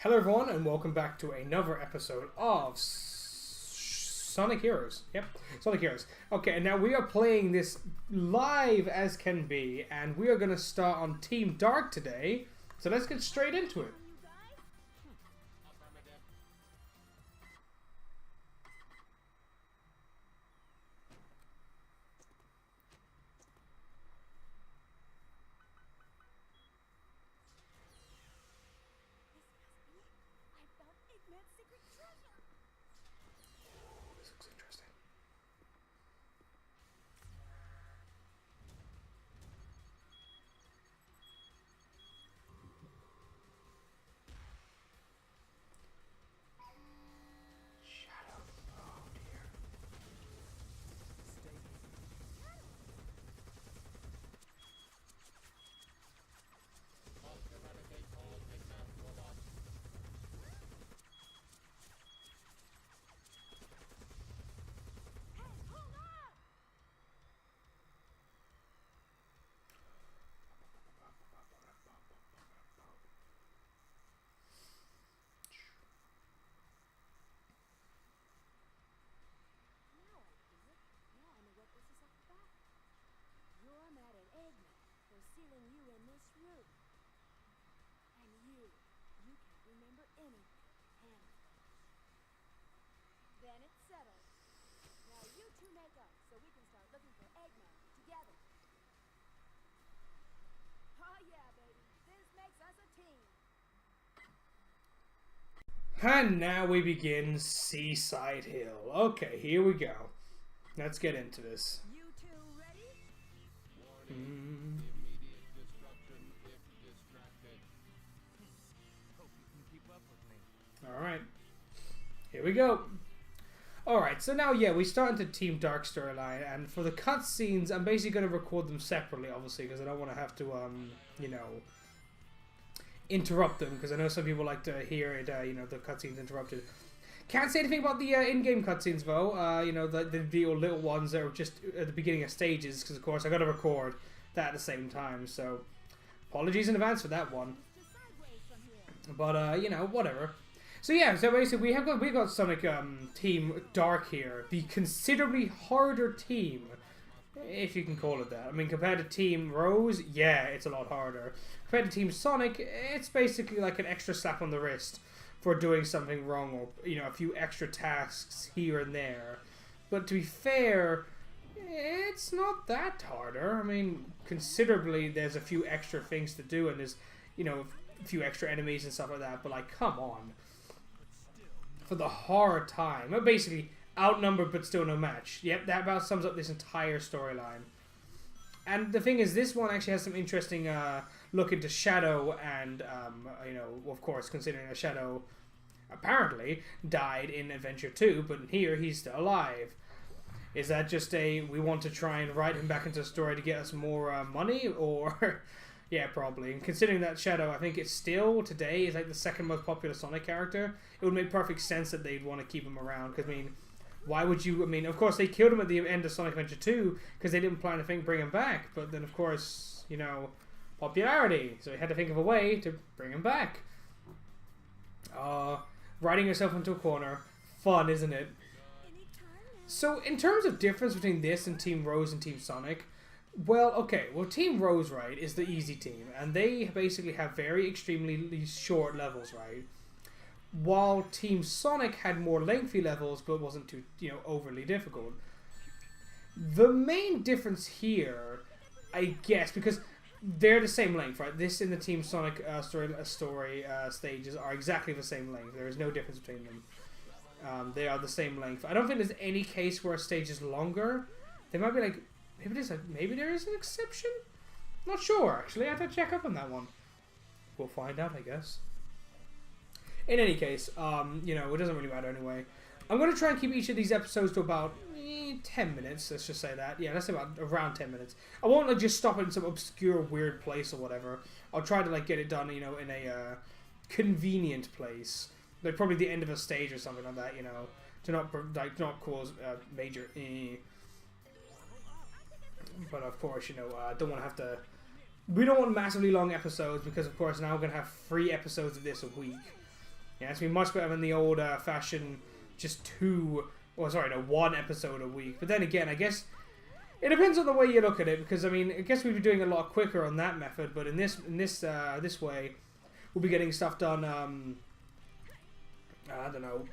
Hello everyone and welcome back to another episode of Sonic Heroes. Yep, Sonic Heroes. Okay, and now we are playing this live as can be, and we are going to start on Team Dark today. So let's get straight into it. This looks interesting. Shadow. Oh dear. You're mad at Eggman for sealing you in this room. And you can't remember anything, can you? Then it's settled. Now you two make up so we can start looking for Eggman together. Oh yeah, baby. This makes us a team. And now we begin Seaside Hill. Okay, here we go. Let's get into this. You two ready? Alright. Here we go. Alright, so now, yeah, we start into Team Dark storyline, and for the cutscenes, I'm basically going to record them separately, obviously, because I don't want to have to, interrupt them, because I know some people like to hear it, the cutscenes interrupted. Can't say anything about the in-game cutscenes, though, the little ones that are just at the beginning of stages, because, of course, I got to record that at the same time, so apologies in advance for that one. But, whatever. So yeah, so basically we got Sonic Team Dark here, the considerably harder team, if you can call it that. I mean, compared to Team Rose, yeah, it's a lot harder. Compared to Team Sonic, it's basically like an extra slap on the wrist for doing something wrong, or a few extra tasks here and there. But to be fair, it's not that harder. I mean, considerably, there's a few extra things to do, and there's a few extra enemies and stuff like that. But like, come on. For the hard time. We're basically outnumbered but still no match. Yep, that about sums up this entire storyline. And the thing is, this one actually has some interesting look into Shadow and, of course, considering that Shadow apparently died in Adventure 2, but here he's still alive. Is that just we want to try and write him back into the story to get us more money, or... Yeah, probably. And considering that Shadow, I think it's still, today, is like the second most popular Sonic character, it would make perfect sense that they'd want to keep him around. Because, I mean, why would you... I mean, of course, they killed him at the end of Sonic Adventure 2, because they didn't plan to bring him back. But then, of course, popularity. So they had to think of a way to bring him back. Writing yourself into a corner. Fun, isn't it? So, in terms of difference between this and Team Rose and Team Sonic... Well, okay. Well, Team Rose, right, is the easy team, and they basically have very extremely short levels, right? While Team Sonic had more lengthy levels, but wasn't too, overly difficult. The main difference here, I guess, because they're the same length, right? This and the Team Sonic story stages are exactly the same length. There is no difference between them. They are the same length. I don't think there's any case where a stage is longer. They might be like... Maybe there is an exception? Not sure, actually. I have to check up on that one. We'll find out, I guess. In any case, it doesn't really matter anyway. I'm going to try and keep each of these episodes to about 10 minutes, let's just say that. Yeah, that's about around 10 minutes. I won't just stop in some obscure, weird place or whatever. I'll try to get it done, in a convenient place. Like probably the end of a stage or something like that, to not cause major... But of course, I don't want to have to... We don't want massively long episodes because, of course, now we're going to have 3 episodes of this a week. Yeah, it's been much better than the old fashion, just one episode a week. But then again, I guess it depends on the way you look at it, because I mean, I guess we'd be doing a lot quicker on that method, but in this way, we'll be getting stuff done. I don't know,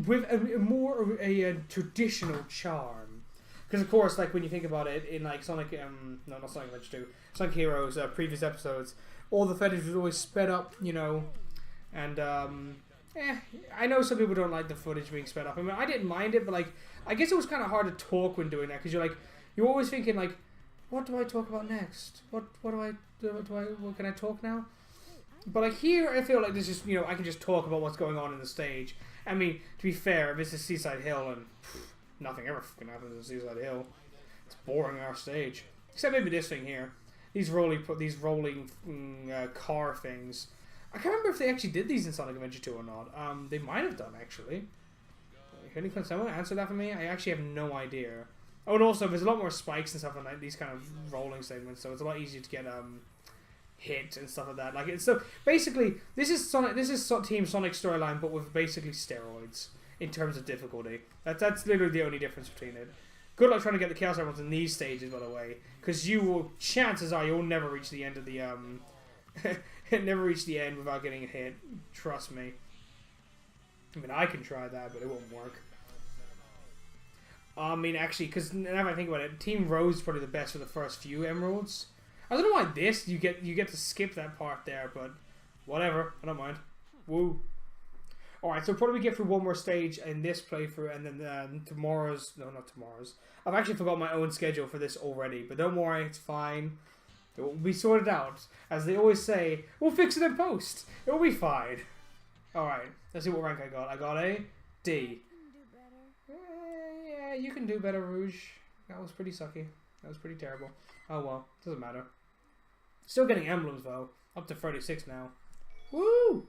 with a traditional charm. Because of course, like when you think about it, in like Sonic, no, not Sonic Adventure 2, Sonic Heroes previous episodes, all the footage was always sped up, you know, and I know some people don't like the footage being sped up. I mean, I didn't mind it, but like, I guess it was kind of hard to talk when doing that, because you're always thinking like, what do I talk about next? What can I talk now? But like here, I feel like this is, you know, I can just talk about what's going on in the stage. I mean, to be fair, this is Seaside Hill, and nothing ever fucking happens in Seaside Hill. It's boring our stage, except maybe this thing here. These rolling car things. I can't remember if they actually did these in Sonic Adventure 2 or not. They might have done, actually. Can someone answer that for me? I actually have no idea. Oh, and also, there's a lot more spikes and stuff on like, these kind of rolling segments, so it's a lot easier to get hit and stuff like that. Like, so basically, this is Team Sonic storyline, but with basically steroids in terms of difficulty. That's literally the only difference between it. Good luck trying to get the Chaos Emeralds in these stages, by the way, because chances are you'll never reach the end of the never reach the end without getting a hit. Trust me. I mean, I can try that, but it won't work. I mean, actually, because now I think about it, Team Rose is probably the best for the first few emeralds. I don't know why you get to skip that part there, but whatever. I don't mind. Woo. Alright, so probably get through one more stage in this playthrough, and then not tomorrow's. I've actually forgot my own schedule for this already, but don't worry, it's fine. It will be sorted out. As they always say, we'll fix it in post. It will be fine. Alright, let's see what rank I got. I got a D. Yeah, you can do better, Rouge. That was pretty sucky. That was pretty terrible. Oh well, doesn't matter. Still getting emblems though. Up to 36 now. Woo!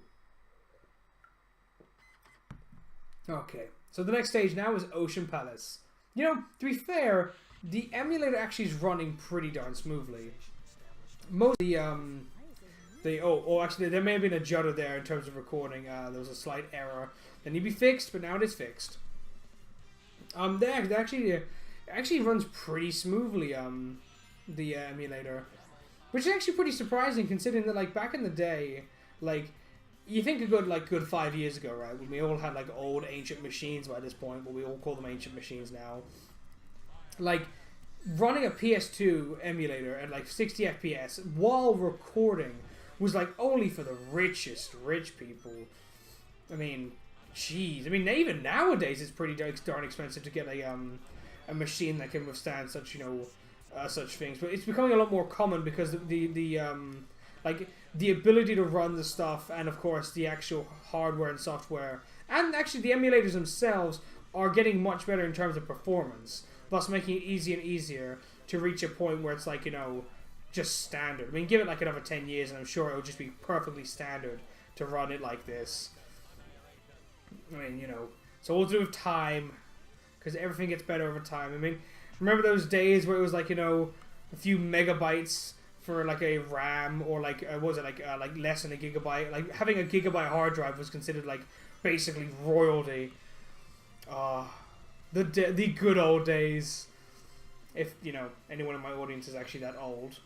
Okay, so the next stage now is Ocean Palace. You know, to be fair, the emulator actually is running pretty darn smoothly. Most of actually there may have been a judder there in terms of recording. There was a slight error that needed to be fixed, but now it is fixed. It actually runs pretty smoothly. The emulator, which is actually pretty surprising considering that, like, back in the day, like, you think a good 5 years ago, right, when we all had like old ancient machines by this point, but we all call them ancient machines now. Like, running a PS2 emulator at like 60 FPS while recording was like only for the rich people. I mean, jeez. I mean, even nowadays it's pretty darn expensive to get a machine that can withstand such, you know, such things. But it's becoming a lot more common because the ability to run the stuff, and of course the actual hardware and software, and actually the emulators themselves are getting much better in terms of performance, thus making it easier and easier to reach a point where it's like, you know, just standard. I mean, give it like another 10 years and I'm sure it'll just be perfectly standard to run it like this. I mean, you know, it's all to do with time, because everything gets better over time. I mean, remember those days where it was like, you know, a few megabytes for like a RAM, or like what was it, like less than a gigabyte? Like having a gigabyte hard drive was considered like basically royalty. The good old days. If, you know, anyone in my audience is actually that old.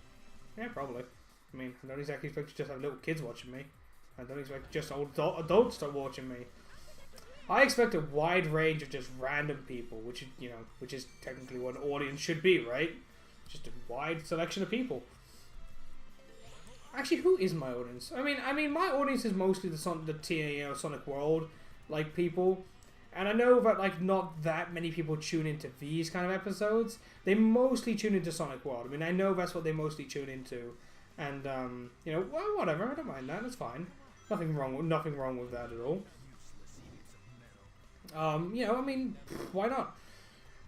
Yeah, probably. I mean, I don't exactly expect to just have little kids watching me. I don't expect just old adults to start watching me. I expect a wide range of just random people, which is technically what an audience should be, right? Just a wide selection of people. Actually, who is my audience? I mean, my audience is mostly the Sonic World like people, and I know that like not that many people tune into these kind of episodes. They mostly tune into Sonic World. I mean, I know that's what they mostly tune into, and you know, well, whatever. I don't mind that. That's fine. Nothing wrong with that at all. You know, I mean, why not?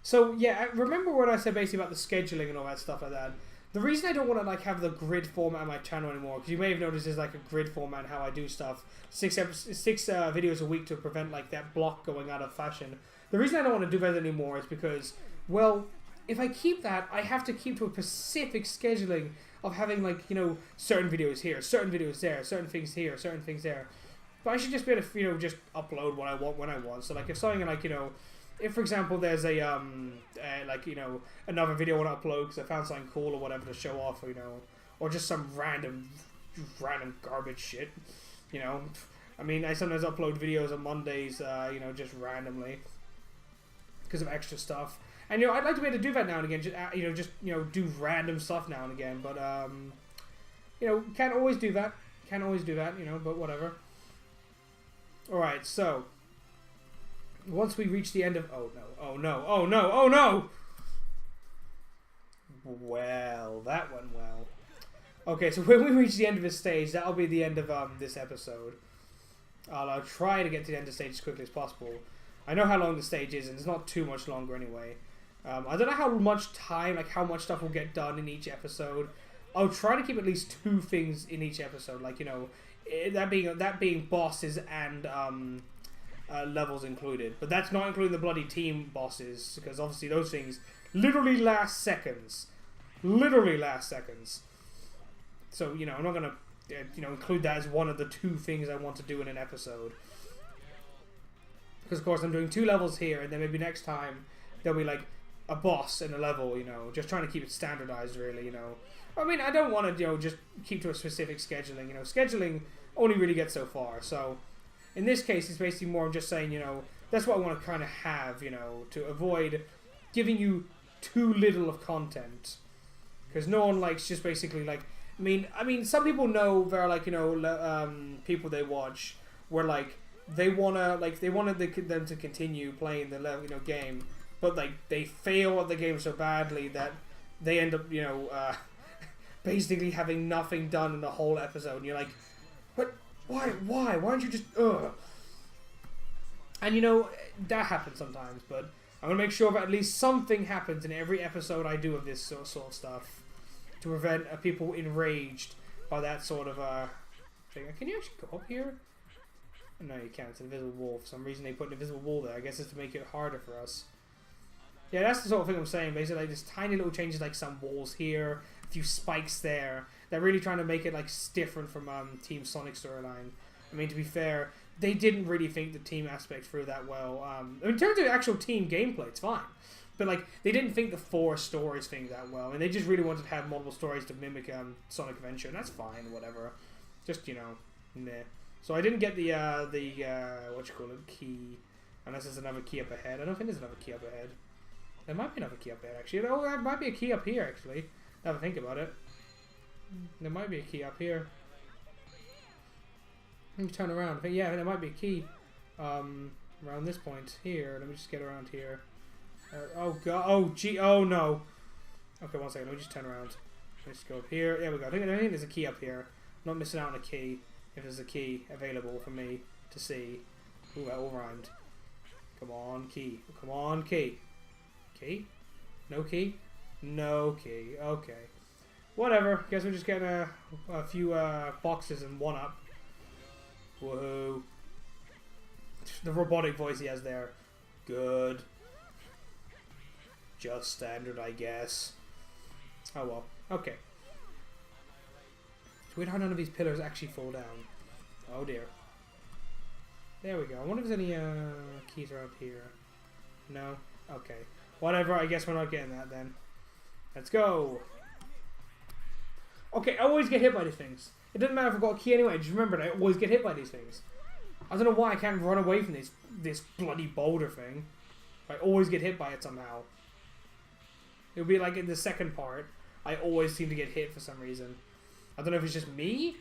So yeah, remember what I said basically about the scheduling and all that stuff like that. The reason I don't want to like have the grid format on my channel anymore, because you may have noticed there's like a grid format how I do stuff, six videos a week to prevent like that block going out of fashion. The reason I don't want to do that anymore is because, well, if I keep that, I have to keep to a specific scheduling of having, like, you know, certain videos here, certain videos there, certain things here, certain things there. but I should just be able to, you know, just upload what I want when I want. So like if something like, you know, if for example there's a like, you know, another video I want to upload because I found something cool or whatever to show off, or, you know, or just some random garbage shit, you know. I mean, I sometimes upload videos on Mondays, you know, just randomly because of extra stuff. And, you know, I'd like to be able to do that now and again, just, you know, do random stuff now and again. But, you know, can't always do that. Can't always do that, you know, but whatever. Alright, so once we reach the end of... Oh, no. Oh, no. Oh, no. Oh, no! Well, that went well. Okay, so when we reach the end of this stage, that'll be the end of this episode. I'll try to get to the end of the stage as quickly as possible. I know how long the stage is, and it's not too much longer anyway. I don't know how much time, like how much stuff will get done in each episode. I'll try to keep at least 2 things in each episode, like, you know, that being bosses and levels included. But that's not including the bloody team bosses, because obviously those things literally last seconds. Literally last seconds. So, you know, I'm not going to, you know, include that as one of the 2 things I want to do in an episode. Because, of course, I'm doing 2 levels here, and then maybe next time there'll be, like, a boss in a level, you know, just trying to keep it standardized, really, you know. I mean, I don't want to, you know, just keep to a specific scheduling, you know. Scheduling only really gets so far, so in this case, it's basically more just saying, you know, that's what I want to kind of have, you know, to avoid giving you too little of content. Because no one likes just basically, like, I mean, some people know there are, like, you know, people they watch where, like, they wanted them to continue playing the level, you know, game, but like they fail at the game so badly that they end up, you know, basically having nothing done in the whole episode. And you're like, what? Why aren't you just? Ugh. And you know that happens sometimes, but I'm gonna make sure that at least something happens in every episode I do of this sort of stuff to prevent people enraged by that sort of thing. Can you actually go up here? No, you can't. It's an invisible wall. For some reason, they put an invisible wall there. I guess it's to make it harder for us. Yeah, that's the sort of thing I'm saying. Basically, like, just tiny little changes, like some walls here, a few spikes there. They're really trying to make it like different from Team Sonic storyline. I mean, to be fair, they didn't really think the team aspect through that well. In terms of actual team gameplay, it's fine. But like, they didn't think the 4 stories thing that well, and they just really wanted to have multiple stories to mimic Sonic Adventure, and that's fine, whatever. Just, you know, meh. So I didn't get the what you call it, key, unless there's another key up ahead. I don't think there's another key up ahead. There might be another key up ahead, actually. Oh, there might be a key up here, actually. Now that I think about it. There might be a key up here. Let me turn around. I think, yeah, there might be a key around this point here. Let me just get around here. Oh, God. Oh, gee. Oh, no. Okay, one second. Let me just turn around. Let's go up here. There we go. I think there's a key up here. I'm not missing out on a key. If there's a key available for me to see. Ooh, that all rhymed. Come on, key. Come on, key. Key? No key? No key. Okay. Whatever. Guess we're just getting a few boxes and 1-up. Woohoo. The robotic voice he has there. Good. Just standard, I guess. Oh well. Okay. It's weird how none of these pillars actually fall down. Oh dear. There we go. I wonder if there's any keys around here. No? Okay. Whatever, I guess we're not getting that then. Let's go! Okay, I always get hit by these things. It doesn't matter if I've got a key anyway, just remember that I always get hit by these things. I don't know why I can't run away from this bloody boulder thing. I always get hit by it somehow. It would be like in the second part, I always seem to get hit for some reason. I don't know if it's just me.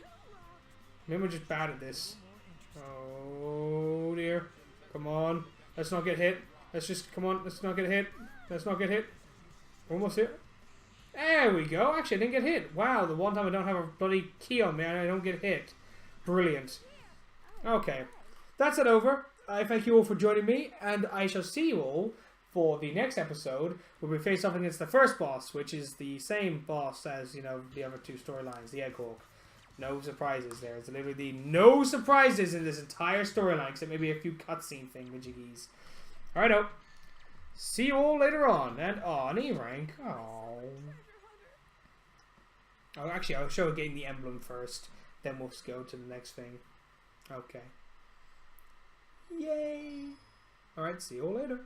Maybe we're just bad at this. Oh dear. Come on. Let's not get hit. Let's just, come on. Let's not get hit. Let's not get hit. We're almost here. There we go. Actually, I didn't get hit. Wow, the one time I don't have a bloody key on me and I don't get hit. Brilliant. Okay. That's it over. I thank you all for joining me, and I shall see you all for the next episode, where we face off against the first boss, which is the same boss as, you know, the other 2 storylines, the Egghawk. No surprises there. It's literally no surprises in this entire storyline, except maybe a few cutscene thingamajiggies. Alright, see you all later on, and an E-rank. Oh, actually, I'll show getting the emblem first, then we'll go to the next thing. Okay. Yay! Alright, see you all later.